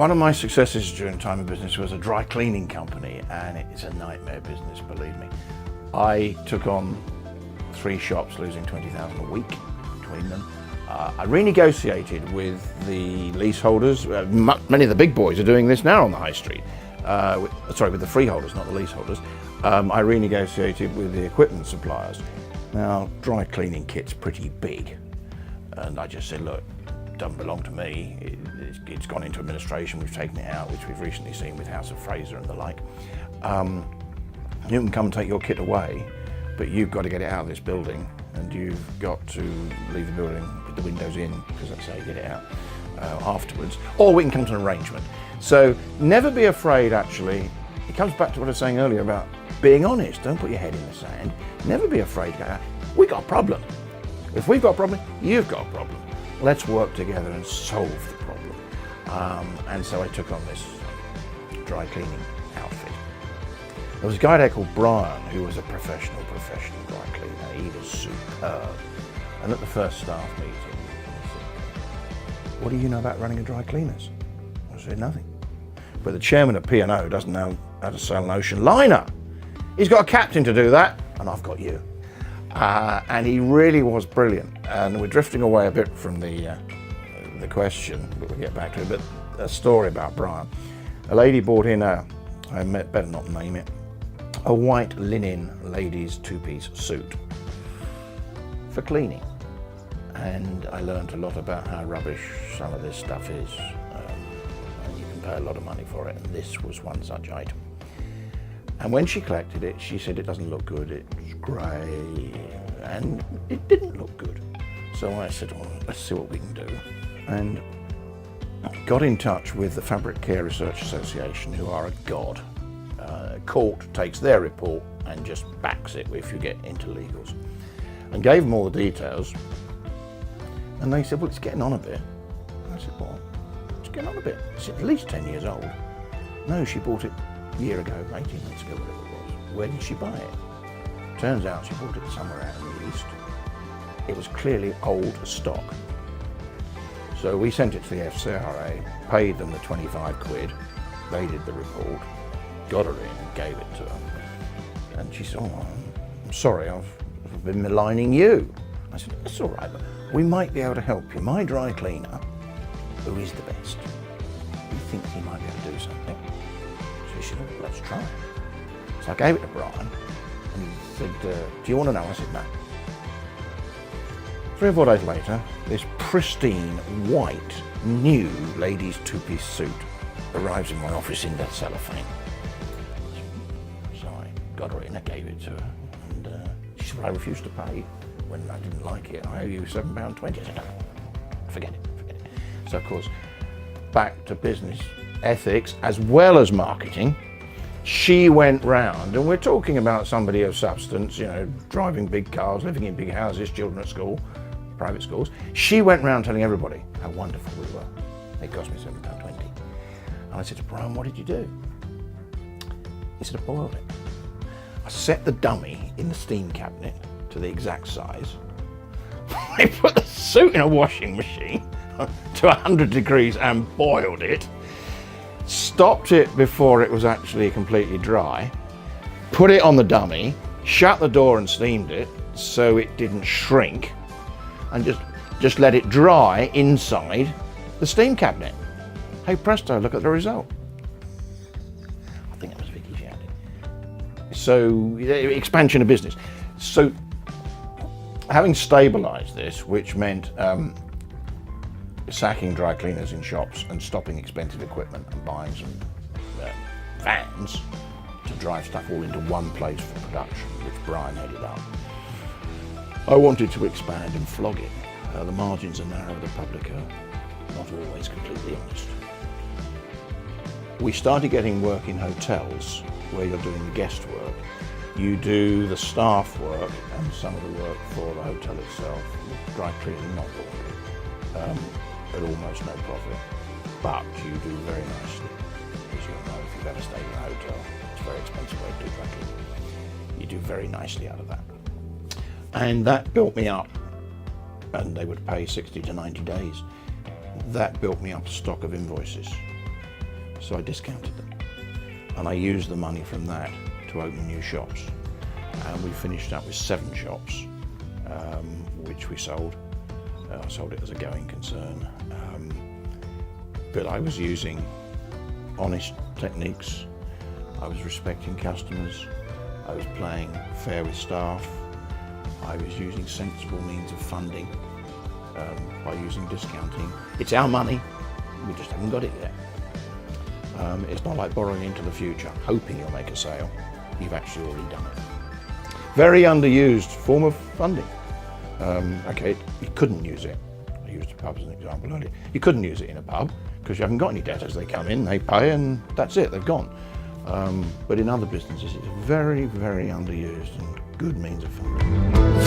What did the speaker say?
One of my successes during time of business was a dry cleaning company, and it's a nightmare business, believe me. I took on 3 shops, losing 20,000 a week between them. I renegotiated with the leaseholders. Many of the big boys are doing this now on the high street. With the freeholders, not the leaseholders. I renegotiated with the equipment suppliers. Now, dry cleaning kit's pretty big, and I just said, look, it doesn't belong to me. It's gone into administration. We've taken it out, which we've recently seen with House of Fraser and the like. You can come and take your kit away, but you've got to get it out of this building, and you've got to leave the building with the windows in, because that's how you get it out afterwards. Or we can come to an arrangement. So never be afraid, actually. It comes back to what I was saying earlier about being honest. Don't put your head in the sand. Never be afraid to go, we got a problem. If we've got a problem, you've got a problem. Let's work together and solve the problem. And so I took on this dry cleaning outfit. There was a guy there called Brian, who was a professional dry cleaner. He was superb. And at the first staff meeting, he said, what do you know about running a dry cleaners? I said, nothing. But the chairman of P&O doesn't know how to sail an ocean liner. He's got a captain to do that, and I've got you. And he really was brilliant. And we're drifting away a bit from the question, but we'll get back to it. But a story about Brian. A lady bought in better not name it, a white linen ladies 2-piece suit for cleaning. And I learned a lot about how rubbish some of this stuff is. And you can pay a lot of money for it, and this was one such item. And when she collected it, she said it doesn't look good, it's grey, and it didn't look good. So I said, well, let's see what we can do. And got in touch with the Fabric Care Research Association, who are a god. Court takes their report and just backs it if you get into legals. And gave them all the details. And they said, well, it's getting on a bit. I said, well, it's getting on a bit. It's at least 10 years old. No, she bought it a year ago, 18 months ago, whatever it was. Where did she buy it? Turns out she bought it somewhere out in the east. It was clearly old stock. So we sent it to the FCRA, paid them the 25 quid. They did the report, got her in, gave it to her. And she said, oh, I'm sorry, I've been maligning you. I said, that's all right, but we might be able to help you. My dry cleaner, who is the best, he thinks he might be able to do something. So she said, well, let's try. So I gave it to Brian, and he said, do you want to know? I said, no. 3 or 4 days later, this pristine, white, new ladies 2-piece suit arrives in my office in that cellophane. So I got her in, I gave it to her, and she said, well, I refused to pay when I didn't like it. I owe you £7.20. I said, no, forget it. So of course, back to business ethics as well as marketing. She went round, and we're talking about somebody of substance, you know, driving big cars, living in big houses, children at school, private schools. She went round telling everybody how wonderful we were. It cost me £7.20. And I said to Brian, what did you do? He said, I boiled it. I set the dummy in the steam cabinet to the exact size. I put the suit in a washing machine to 100 degrees and boiled it. Stopped it before it was actually completely dry. Put it on the dummy, shut the door and steamed it so it didn't shrink, and just let it dry inside the steam cabinet. Hey presto, look at the result. I think that was Vicky Shouted. So, expansion of business. So, having stabilised this, which meant sacking dry cleaners in shops and stopping expensive equipment and buying some vans to drive stuff all into one place for production, which Brian headed up. I wanted to expand and flog it. The margins are narrow, the public are not always completely honest. We started getting work in hotels where you're doing the guest work. You do the staff work and some of the work for the hotel itself, dry cleaning, not laundry, at almost no profit. But you do very nicely, as you'll know if you've ever stayed in a hotel. It's a very expensive way to do dry cleaning. You do very nicely out of that. And that built me up, and they would pay 60 to 90 days. That built me up a stock of invoices. So I discounted them. And I used the money from that to open new shops. And we finished up with 7 shops, which we sold. I sold it as a going concern. But I was using honest techniques. I was respecting customers. I was playing fair with staff. I was using sensible means of funding by using discounting. It's our money, we just haven't got it yet. It's not like borrowing into the future, hoping you'll make a sale. You've actually already done it. Very underused form of funding. Okay, you couldn't use it. I used a pub as an example earlier. You couldn't use it in a pub because you haven't got any debtors. They come in, they pay, and that's it, they've gone. But in other businesses, it's a very, very underused and good means of funding.